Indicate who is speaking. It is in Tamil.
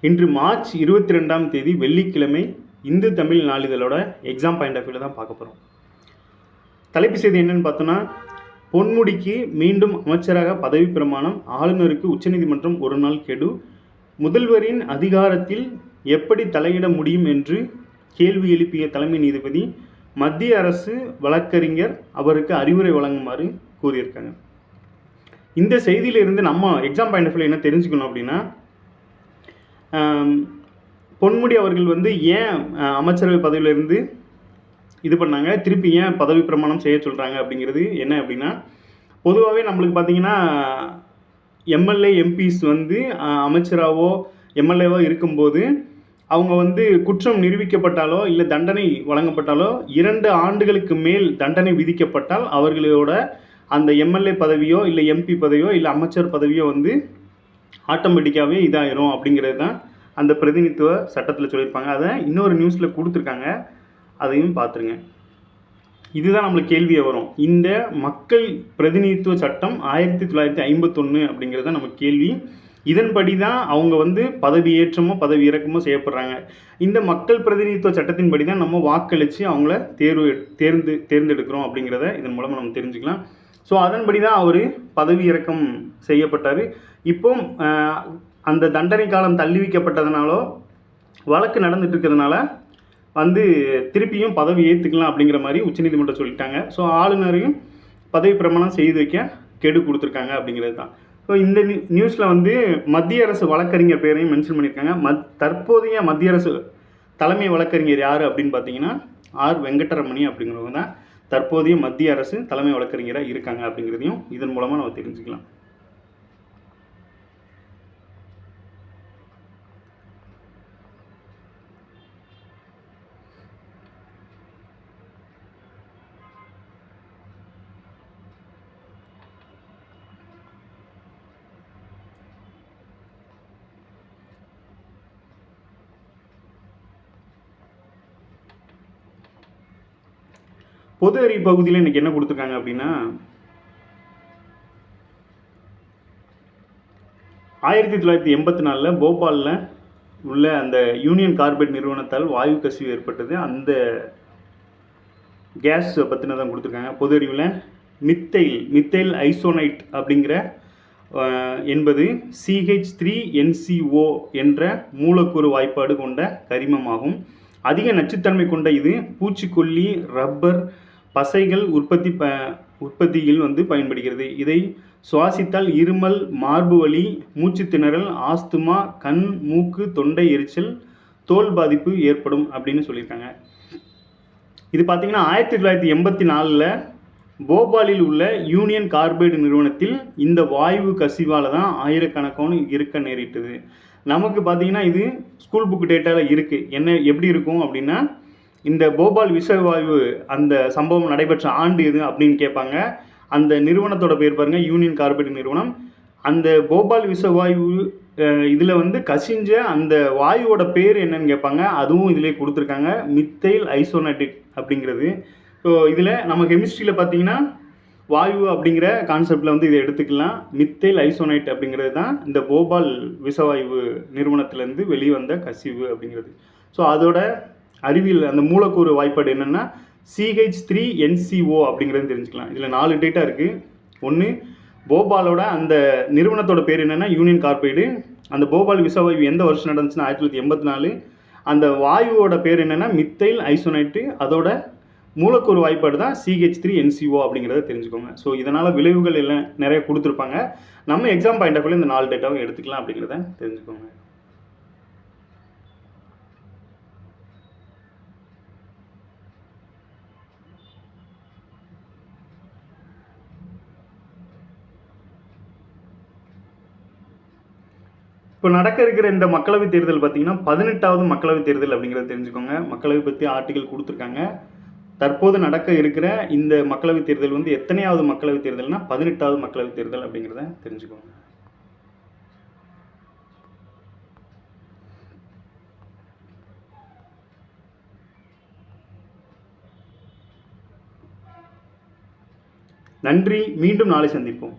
Speaker 1: இன்று மார்ச் 22ஆம் தேதி வெள்ளிக்கிழமை இந்து தமிழ் நாளிதழோட எக்ஸாம் பாயிண்ட் ஆஃப் வியூவில் தான் பார்க்க போகிறோம். தலைப்பு செய்தி என்னன்னு பார்த்தோன்னா, பொன்முடிக்கு மீண்டும் அமைச்சராக பதவி பிரமாணம், ஆளுநருக்கு உச்சநீதிமன்றம் ஒரு நாள் கெடு, முதல்வரின் அதிகாரத்தில் எப்படி தலையிட முடியும் என்று கேள்வி எழுப்பிய தலைமை நீதிபதி மத்திய அரசு வழக்கறிஞர் அவருக்கு அறிவுரை வழங்குமாறு கூறியிருக்காங்க. இந்த செய்தியிலிருந்து நம்ம எக்ஸாம் பாயிண்ட் ஆஃப் வியூவில் என்ன தெரிஞ்சுக்கணும் அப்படின்னா, பொன்முடி அவர்கள் ஏன் அமைச்சரவை பதவியிலிருந்து இது பண்ணாங்க, திருப்பி ஏன் பதவி பிரமாணம் செய்ய சொல்கிறாங்க அப்படிங்கிறது என்ன அப்படின்னா, பொதுவாகவே நம்மளுக்கு பார்த்திங்கன்னா எம்எல்ஏ எம்பிஸ் அமைச்சராகவோ எம்எல்ஏவோ இருக்கும்போது அவங்க குற்றம் நிரூபிக்கப்பட்டாலோ இல்லை தண்டனை வழங்கப்பட்டாலோ 2 ஆண்டுகளுக்கு மேல் தண்டனை விதிக்கப்பட்டால் அவர்களோட அந்த எம்எல்ஏ பதவியோ இல்லை எம்பி பதவியோ இல்லை அமைச்சர் பதவியோ ஆட்டோமேட்டிக்காகவே இதாயிரும் அப்படிங்கிறது தான் அந்த பிரதிநிதித்துவ சட்டத்தில் சொல்லியிருப்பாங்க. அதை இன்னொரு நியூஸில் கொடுத்துருக்காங்க, அதையும் பார்த்துருங்க. இதுதான் நம்மளுக்கு கேள்வியே வரும். இந்த மக்கள் பிரதிநிதித்துவ சட்டம் 1951 அப்படிங்கிறது தான் நமக்கு கேள்வி. இதன்படி தான் அவங்க பதவி ஏற்றமோ பதவி இறக்கமோ செய்யப்படுறாங்க. இந்த மக்கள் பிரதிநிதித்துவ சட்டத்தின்படி தான் நம்ம வாக்களித்து அவங்கள தேர்ந்தெடுக்கிறோம் அப்படிங்கிறத இதன் மூலமாக நம்ம தெரிஞ்சுக்கலாம். ஸோ அதன்படி தான் அவர் பதவி இறக்கம் செய்யப்பட்டார். இப்போ அந்த தண்டனை காலம் தள்ளி வைக்கப்பட்டதுனாலோ வழக்கு நடந்துட்டு இருக்கிறதுனால திருப்பியும் பதவி ஏற்றுக்கலாம் அப்படிங்கிற மாதிரி உச்சநீதிமன்றம் சொல்லிட்டாங்க. ஸோ ஆளுநரையும் பதவி பிரமாணம் செய்து வைக்க கெடு கொடுத்துருக்காங்க அப்படிங்கிறது தான். ஸோ இந்த நியூஸில் மத்திய அரசு வழக்கறிஞர் பேரையும் மென்ஷன் பண்ணியிருக்காங்க. தற்போதைய மத்திய அரசு தலைமை வழக்கறிஞர் யார் அப்படின்னு பார்த்தீங்கன்னா ஆர் வெங்கடரமணி அப்படிங்கிறவங்க தான் தற்போதைய மத்திய அரசு தலைமை வழக்கறிஞராக இருக்காங்க அப்படிங்கிறதையும் இதன் மூலமாக நம்ம தெரிஞ்சுக்கலாம். பொது அறிவு பகுதியில் இன்றைக்கி என்ன கொடுத்துருக்காங்க அப்படின்னா, 1984 போபாலில் உள்ள அந்த யூனியன் கார்பைட் நிறுவனத்தால் வாயு கசிவு ஏற்பட்டது. அந்த கேஸ் பற்றின தான் கொடுத்துருக்காங்க. பொது அறிவில் மித்தைல் ஐசோனைட் அப்படிங்கிற என்பது CH3NCO என்ற மூலக்கூறு வாய்ப்பாடு கொண்ட கரிமமாகும். அதிக நச்சுத்தன்மை கொண்ட இது பூச்சிக்கொல்லி, ரப்பர், பசைகள் உற்பத்தியில் பயன்படுகிறது. இதை சுவாசித்தால் இருமல், மார்பு வலி, மூச்சு திணறல், ஆஸ்துமா, கண், மூக்கு, தொண்டை எரிச்சல், தோல் பாதிப்பு ஏற்படும் அப்படின்னு சொல்லியிருக்காங்க. இது பார்த்திங்கன்னா 1984 போபாலில் உள்ள யூனியன் கார்பைடு நிறுவனத்தில் இந்த வாயு கசிவால் தான் ஆயிரக்கணக்கான இருக்க நேரிட்டது. நமக்கு பார்த்திங்கன்னா இது ஸ்கூல் புக் டேட்டாவில் இருக்குது. எப்படி இருக்கும் அப்படின்னா, இந்த போபால் விஷவாயு அந்த சம்பவம் நடைபெற்ற ஆண்டு எது அப்படின்னு கேட்பாங்க. அந்த நிறுவனத்தோட பேர் பாருங்கள், யூனியன் கார்பைடு நிறுவனம். அந்த போபால் விஷவாயு இதில் கசிஞ்ச அந்த வாயுவோட பேர் என்னன்னு கேட்பாங்க. அதுவும் இதிலே கொடுத்துருக்காங்க, மித்தைல் ஐசோனைட் அப்படிங்கிறது. ஸோ இதில் நம்ம கெமிஸ்ட்ரியில் பார்த்திங்கன்னா வாயு அப்படிங்கிற கான்செப்டில் இதை எடுத்துக்கலாம். மித்தைல் ஐசோனைட் அப்படிங்கிறது தான் இந்த போபால் விஷவாயு நிறுவனத்திலேருந்து வெளிவந்த கசிவு அப்படிங்கிறது. ஸோ அதோட அறிவியல் அந்த மூலக்கூறு வாய்ப்பாடு என்னென்னா CH3NCO அப்படிங்கிறது தெரிஞ்சுக்கலாம். இதில் 4 டேட்டா இருக்குது. ஒன்று, போபாலோட அந்த நிறுவனத்தோட பேர் என்னென்னா யூனியன் கார்பைடு. அந்த போபால் விஷவாயு எந்த வருஷம் நடந்துச்சுன்னா 1984. அந்த வாயுவோட பேர் என்னென்னா மித்தைல் ஐசோனைட்டு. அதோட மூலக்கூறு வாய்ப்பாடு தான் CH3NCO அப்படிங்கிறத தெரிஞ்சுக்கோங்க. ஸோ இதனால் விளைவுகள் எல்லாம் நிறைய கொடுத்துருப்பாங்க. நம்ம எக்ஸாம் பாயிண்ட் ஆஃப் வியூவில் இந்த 4 டேட்டாவும் எடுத்துக்கலாம் அப்படிங்கிறத தெரிஞ்சுக்கோங்க. இப்போ நடக்க இருக்கிற இந்த மக்களவைத் தேர்தல் பார்த்திங்கன்னா 18வது மக்களவைத் தேர்தல் அப்படிங்கிறத தெரிஞ்சுக்கோங்க. மக்களவை பற்றி ஆர்டிகல் கொடுத்துருக்காங்க. தற்போது நடக்க இருக்கிற இந்த மக்களவைத் தேர்தல் எத்தனையாவது மக்களவைத் தேர்தல்னா 18வது மக்களவைத் தேர்தல் அப்படிங்கிறத தெரிஞ்சுக்கோங்க. நன்றி. மீண்டும் நாளை சந்திப்போம்.